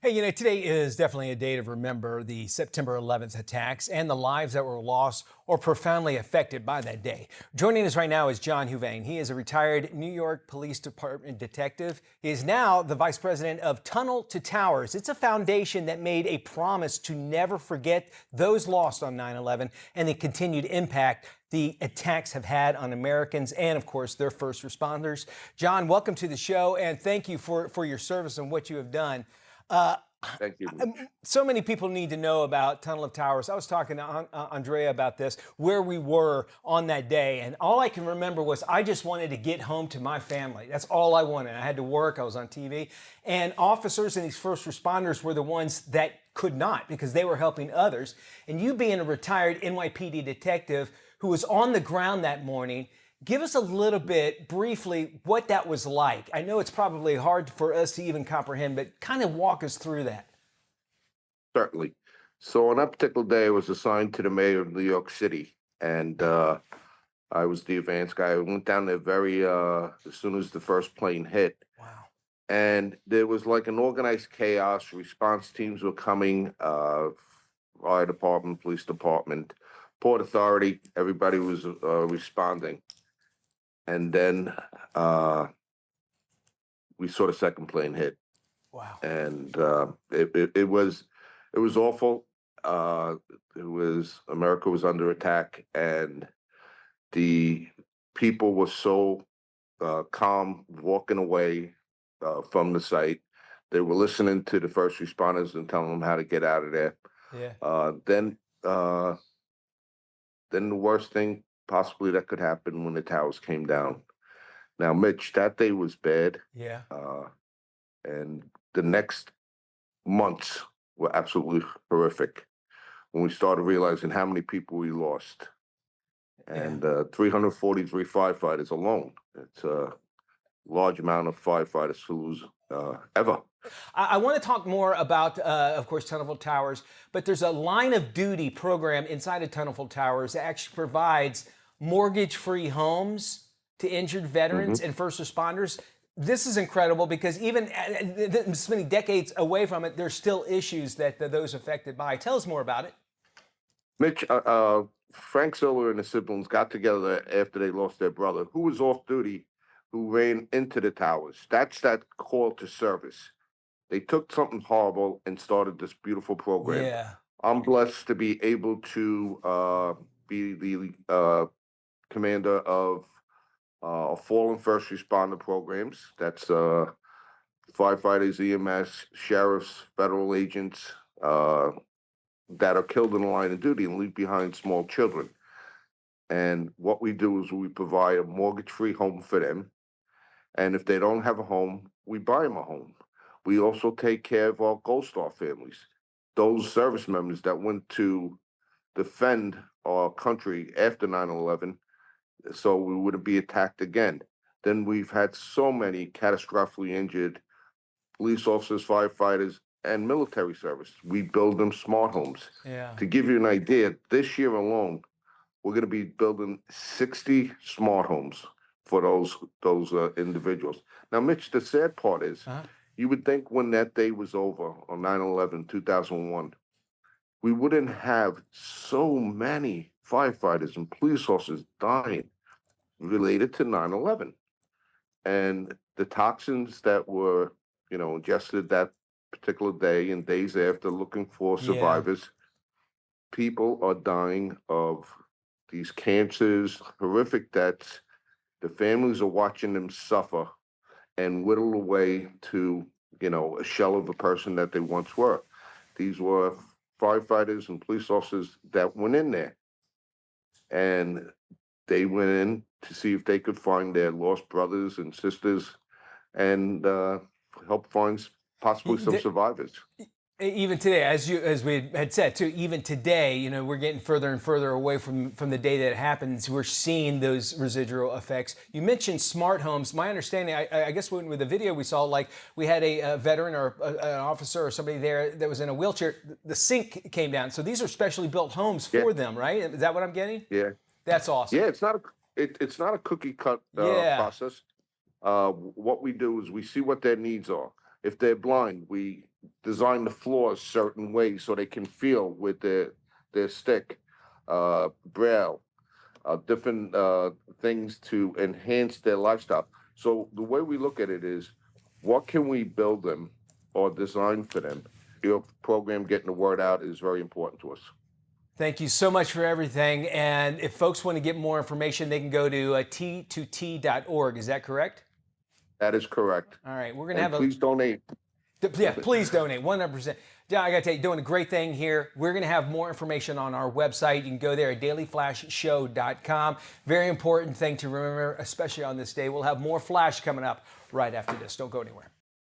Hey, today is definitely a day to remember the September 11th attacks and the lives that were lost or profoundly affected by that day. Joining us right now is John Huvane. He is a retired New York Police Department detective. He is now the vice president of Tunnel to Towers. It's a foundation that made a promise to never forget those lost on 9/11 and the continued impact the attacks have had on Americans and, of course, their first responders. John, welcome to the show, and thank you for your service and what you have done. Uh, Thank you, Mitch. so many people need to know about Tunnel of Towers. I was talking to Andrea about this, where we were on that day, and all I can remember was I just wanted to get home to my family. That's all I wanted. I had to work. I was on TV, and officers and these first responders were the ones that could not because they were helping others. And you being a retired NYPD detective who was on the ground that morning, give us a little bit, briefly, what that was like. I know it's probably hard for us to even comprehend, but kind of walk us through that. Certainly. So on that particular day, I was assigned to the mayor of New York City, and I was the advance guy. I went down there as soon as the first plane hit, Wow. and there was like an organized chaos. Response teams were coming, fire department, police department, port authority. Everybody was responding, and then we saw the second plane hit, Wow. and it was awful. It was America was under attack, and the people were so calm walking away from the site. They were listening to the first responders and telling them how to get out of there. Yeah. Uh, then, uh, then the worst thing possibly that could happen when the towers came down. Now, Mitch, that day was bad, Yeah. uh, and the next months were absolutely horrific when we started realizing how many people we lost. Yeah. And 343 firefighters alone. It's a large amount of firefighters to lose ever. I want to talk more about, of course, Tunnel Towers, but there's a line of duty program inside of Tunnel Towers that actually provides mortgage-free homes to injured Hmm. veterans and first responders. This is incredible because even this many decades away from it, there's still issues that those affected by. Tell us more about it. Mitch, Frank Siller and the siblings got together after they lost their brother, who was off duty, who ran into the towers. That's that call to service. They took something horrible and started this beautiful program. Yeah. I'm blessed to be able to be the commander of fallen first responder programs. That's firefighters, EMS, sheriffs, federal agents that are killed in the line of duty and leave behind small children. And what we do is we provide a mortgage-free home for them. And if they don't have a home, we buy them a home. We also take care of our Gold Star families, those service members that went to defend our country after 9/11, so we wouldn't be attacked again. Then we've had so many catastrophically injured police officers, firefighters, and military service. We build them smart homes. Yeah. To give you an idea, this year alone, we're going to be building 60 smart homes for those individuals. Now, Mitch, the sad part is, Uh-huh. you would think when that day was over on 9/11, 2001, we wouldn't have so many firefighters and police officers dying related to 9/11. And the toxins that were, ingested that particular day and days after looking for Yeah. survivors, people are dying of these cancers, horrific deaths. The families are watching them suffer and whittle away to, a shell of the person that they once were. These were firefighters and police officers that went in there, and they went in to see if they could find their lost brothers and sisters and help find possibly some survivors. Even today, as we had said too, even today, we're getting further and further away from the day that it happens. We're seeing those residual effects. You mentioned smart homes. My understanding, I guess, with the video we saw, like we had a veteran or an officer or somebody there that was in a wheelchair. The sink came down. So these are specially built homes Yeah, for them, right? Is that what I'm getting? yeah, That's awesome. yeah. It's not a cookie cut Yeah. process. What we do is we see what their needs are. If they're blind, we design the floors certain ways so they can feel with their stick, braille, different things to enhance their lifestyle. So the way we look at it is, what can we build them or design for them? Your program getting the word out is very important to us. Thank you so much for everything. And if folks want to get more information, they can go to T2T.org. Is that correct? That is correct. All right, we're going to And have please donate. Yeah, please donate, 100%. John, I got to tell you, doing a great thing here. We're going to have more information on our website. You can go there at dailyflashshow.com. Very important thing to remember, especially on this day. We'll have more Flash coming up right after this. Don't go anywhere.